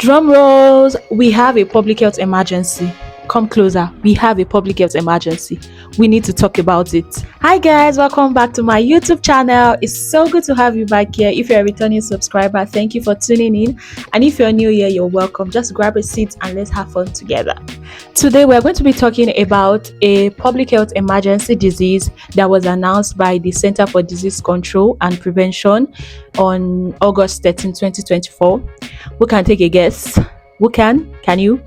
Drum rolls, we have a public health emergency. Come closer. We have a public health emergency. We need to talk about it. Hi guys, welcome back to my YouTube channel. It's so good to have you back here. If you're a returning subscriber, thank you for tuning in. And if you're new here, you're welcome. Just grab a seat and let's have fun together. Today we're going to be talking about a public health emergency disease that was announced by the Center for Disease Control and Prevention on August 13, 2024. Who can take a guess? Who can? Can you?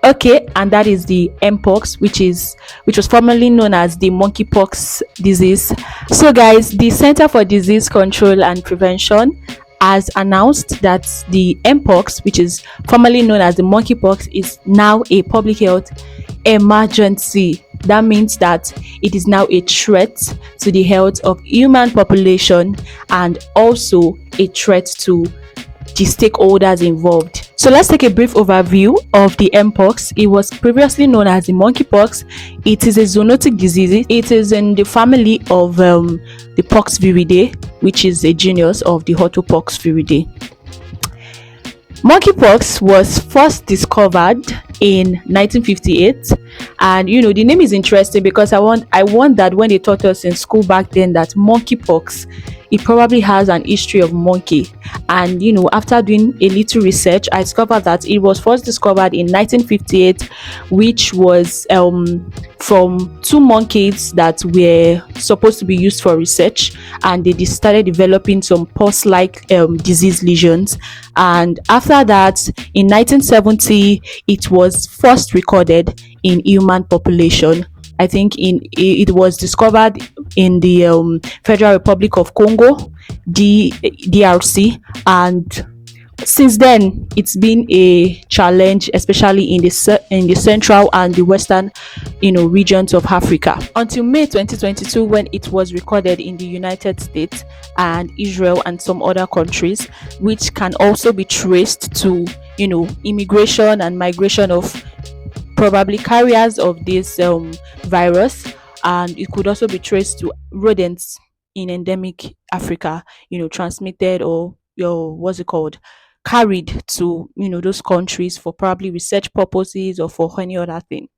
Okay, and that is the MPOX, which was formerly known as the monkeypox disease. So, guys, the Center for Disease Control and Prevention has announced that the MPOX, which is formerly known as the monkeypox, is now a public health emergency. That means that it is now a threat to the health of human population and also a threat to the stakeholders involved. So let's take a brief overview of the MPOX. It was previously known as the monkeypox. It is a zoonotic disease. It is in the family of the Pox viridae, which is a genus of the Orthopox viridae. Monkeypox was first discovered in 1958, and the name is interesting because I want that when they taught us in school back then that monkeypox, it probably has an history of monkey. And after doing a little research, I discovered that it was first discovered in 1958, which was from two monkeys that were supposed to be used for research, and they started developing some pus-like disease lesions. And after that, in 1970, it was first recorded in human population. I think it was discovered in the Federal Republic of Congo, DRC, and since then it's been a challenge, especially in the central and the western regions of Africa, until May 2022, when it was recorded in the United States and Israel and some other countries, which can also be traced to immigration and migration of probably carriers of this virus, and it could also be traced to rodents in endemic Africa, transmitted or what's it called, carried to those countries for probably research purposes or for any other thing.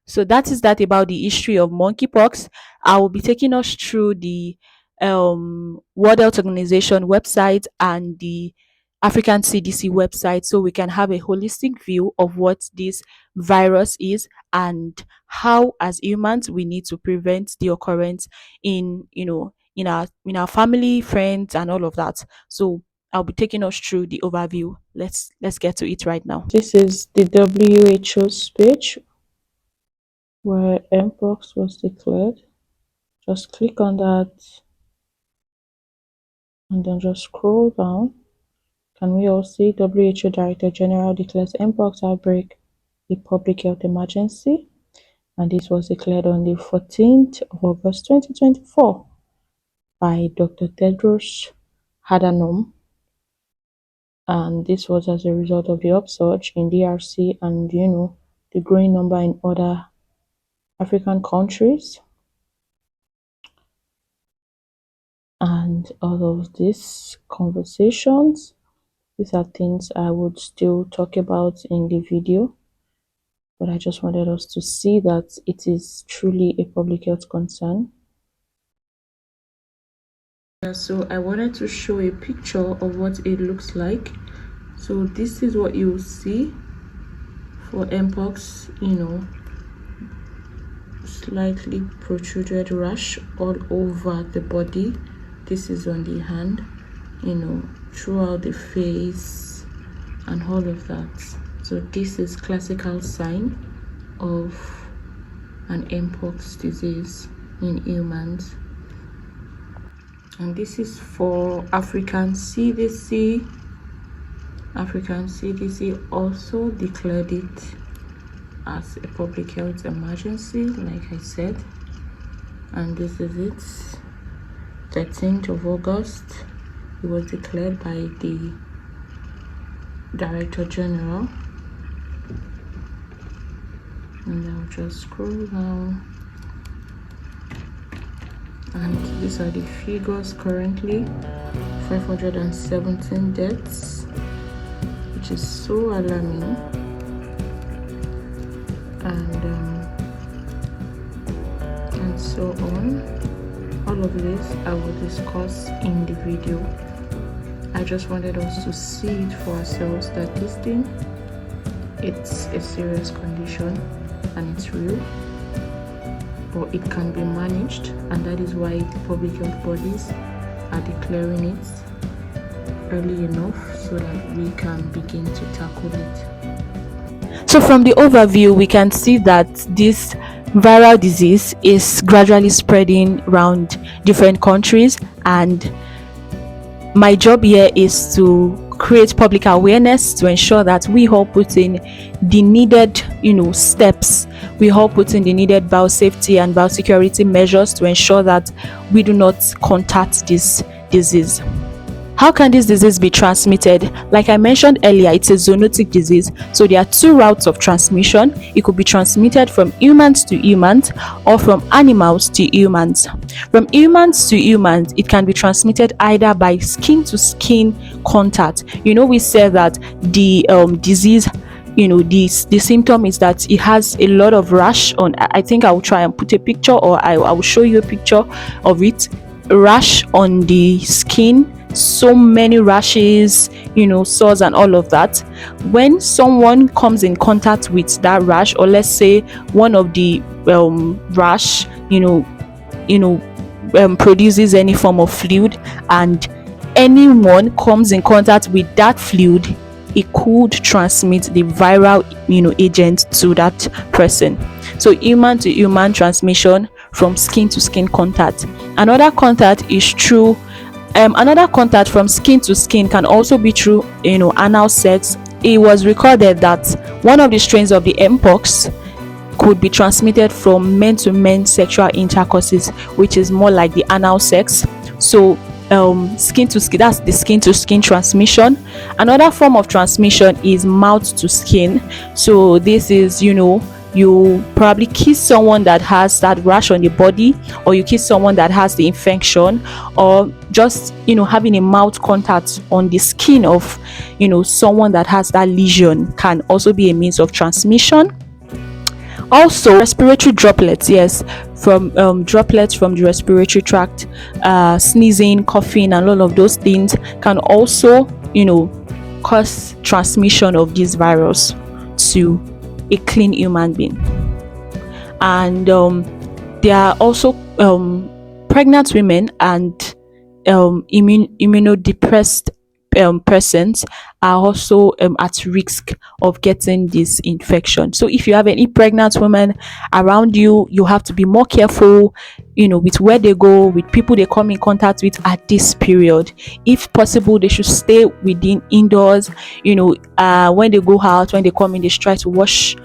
So that is that about the history of monkeypox. I will be taking us through the World Health Organization website and the African CDC website, so we can have a holistic view of what this virus is and how, as humans, we need to prevent the occurrence in our family, friends, and all of that. So I'll be taking us through the overview. Let's get to it right now. This is the WHO's page where MPOX was declared. Just click on that and then just scroll down. Can we all see WHO Director General declares MPOX outbreak a public health emergency? And this was declared on the 14th of August 2024 by Dr. Tedros Adhanom. And this was as a result of the upsurge in DRC and the growing number in other African countries. And all of these conversations, these are things I would still talk about in the video, but I just wanted us to see that it is truly a public health concern. So I wanted to show a picture of what it looks like. So this is what you will see for MPOX, slightly protruded rash all over the body. This is on the hand, throughout the face and all of that. So this is classical sign of an MPOX disease in humans. And this is for African CDC. African CDC also declared it as a public health emergency, like I said. And this is it. 13th of August, it was declared by the Director General. And I'll just scroll down. And these are the figures currently. 517 deaths. which is so alarming. And so on. All of this I will discuss in the video. I just wanted us to see it for ourselves that this thing, it's a serious condition and it's real, but it can be managed, and that is why the public health bodies are declaring it early enough so that we can begin to tackle it. So from the overview, we can see that this viral disease is gradually spreading around different countries, and my job here is to create public awareness to ensure that we all put in the needed steps. We all put in the needed biosafety and biosecurity measures to ensure that we do not contact this disease. How can this disease be transmitted? Like I mentioned earlier, it's a zoonotic disease. So there are two routes of transmission. It could be transmitted from humans to humans or from animals to humans. From humans to humans, it can be transmitted either by skin to skin contact. We said that the disease, the symptom is that it has a lot of rash on. I think I will try and put a picture, or I will show you a picture of it. Rash on the skin, so many rashes, sores and all of that. When someone comes in contact with that rash, or let's say one of the rash produces any form of fluid, and anyone comes in contact with that fluid, it could transmit the viral agent to that person. So human to human transmission from skin to skin contact. Another contact is through another contact from skin to skin can also be through anal sex. It was recorded that one of the strains of the MPOX could be transmitted from men to men sexual intercourses, which is more like the anal sex. So skin to skin, that's the skin to skin transmission. Another form of transmission is mouth to skin. So this is you probably kiss someone that has that rash on the body, or you kiss someone that has the infection, or just having a mouth contact on the skin of someone that has that lesion can also be a means of transmission. Also respiratory droplets, yes, from droplets from the respiratory tract, sneezing, coughing and all of those things can also cause transmission of this virus to a clean human being. And there are also pregnant women and immunodepressed persons are also at risk of getting this infection. So if you have any pregnant women around you, you have to be more careful with where they go, with people they come in contact with at this period. If possible, they should stay within indoors. When they go out, when they come in, they should try to wash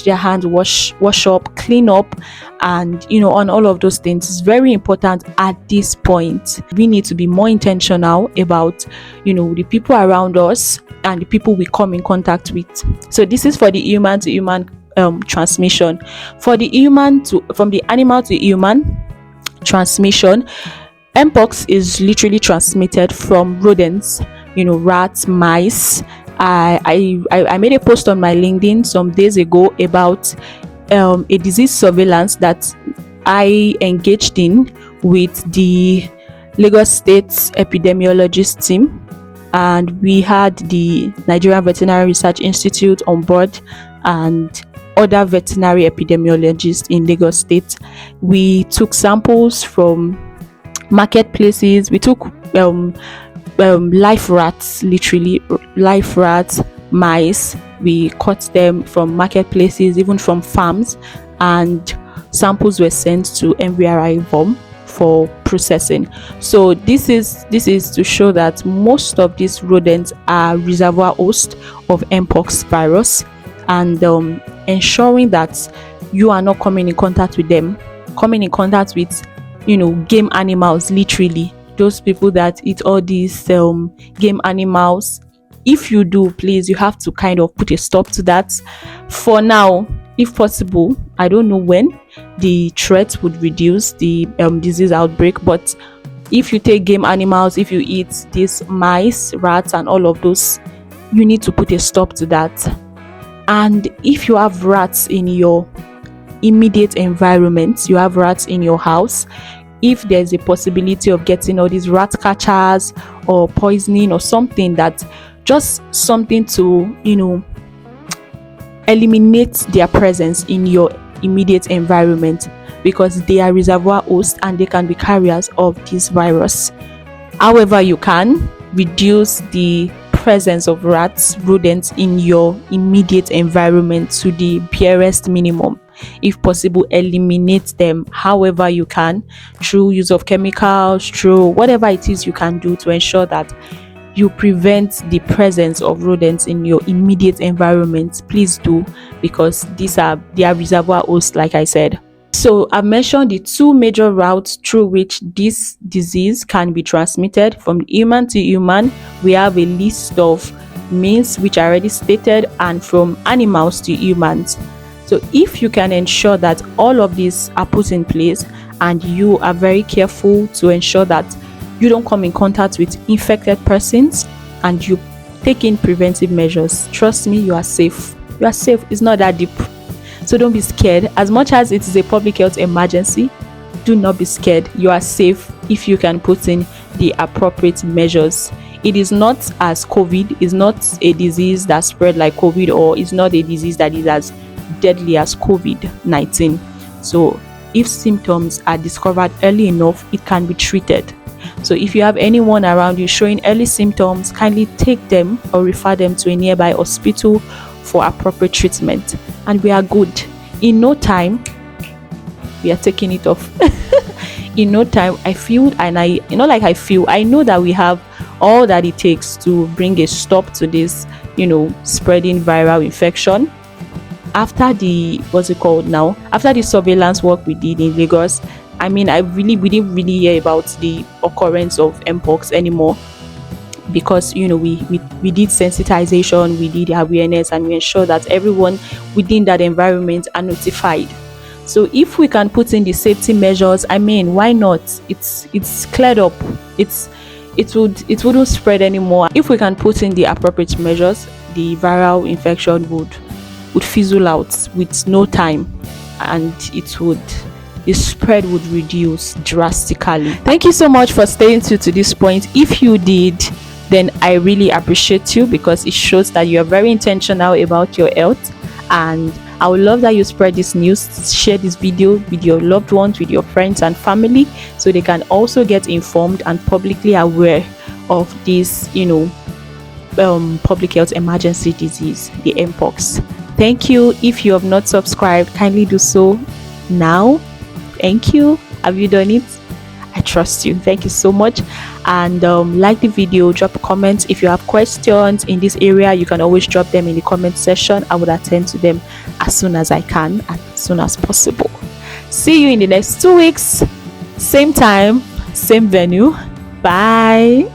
their hands, wash up, clean up, and on all of those things. It's very important at this point. We need to be more intentional about the people around us and the people we come in contact with. So this is for the human to human transmission. For the from the animal to human transmission, MPOX is literally transmitted from rodents, rats, mice. I made a post on my LinkedIn some days ago about a disease surveillance that I engaged in with the Lagos State epidemiologist team, and we had the Nigerian Veterinary Research Institute on board and other veterinary epidemiologists in Lagos State. We took samples from marketplaces. We took live rats, literally live rats, mice. We caught them from marketplaces, even from farms, and samples were sent to MVRI VOM for processing. So this is to show that most of these rodents are reservoir hosts of MPOX virus, and ensuring that you are not coming in contact with them, coming in contact with game animals, literally those people that eat all these game animals. If you do, please, you have to kind of put a stop to that for now. If possible, I don't know when the threat would reduce the disease outbreak, but if you take game animals, if you eat these mice, rats and all of those you need to put a stop to that. And if you have rats in your immediate environment, you have rats in your house, if there's a possibility of getting all these rat catchers or poisoning or something, that just something to eliminate their presence in your immediate environment, because they are reservoir hosts and they can be carriers of this virus. However you can reduce the presence of rats, rodents in your immediate environment to the barest minimum. If possible, eliminate them however you can, through use of chemicals, through whatever it is you can do to ensure that you prevent the presence of rodents in your immediate environment. Please do, because they are reservoir hosts, like I said. So I've mentioned the two major routes through which this disease can be transmitted. From human to human, we have a list of means which I already stated, and from animals to humans. So if you can ensure that all of these are put in place, and you are very careful to ensure that you don't come in contact with infected persons, and you take in preventive measures, trust me, you are safe. You are safe. It's not that deep. So don't be scared. As much as it is a public health emergency, do not be scared. You are safe if you can put in the appropriate measures. It is not as COVID. It's not a disease that spread like COVID, or it's not a disease that is as deadly as COVID-19. So if symptoms are discovered early enough, it can be treated. So if you have anyone around you showing early symptoms, kindly take them or refer them to a nearby hospital for appropriate treatment, and we are good. In no time, we are taking it off. In no time, I know that we have all that it takes to bring a stop to this spreading viral infection. After the after the surveillance work we did in Lagos, we didn't really hear about the occurrence of MPOX anymore, because we did sensitization, we did awareness, and we ensure that everyone within that environment are notified. So if we can put in the safety measures, why not? It's cleared up. It wouldn't spread anymore. If we can put in the appropriate measures, the viral infection would fizzle out with no time, and the spread would reduce drastically. Thank you so much for staying to this point. If you did, then I really appreciate you, because it shows that you are very intentional about your health. And I would love that you spread this news, share this video with your loved ones, with your friends and family, so they can also get informed and publicly aware of this public health emergency disease, the MPOX. Thank you. If you have not subscribed, kindly do so now. Thank you. Have you done it? I trust you. Thank you so much. And like the video, drop a comment. If you have questions in this area, you can always drop them in the comment section. I would attend to them as soon as I can, as soon as possible. See you in the next 2 weeks, same time, same venue. Bye.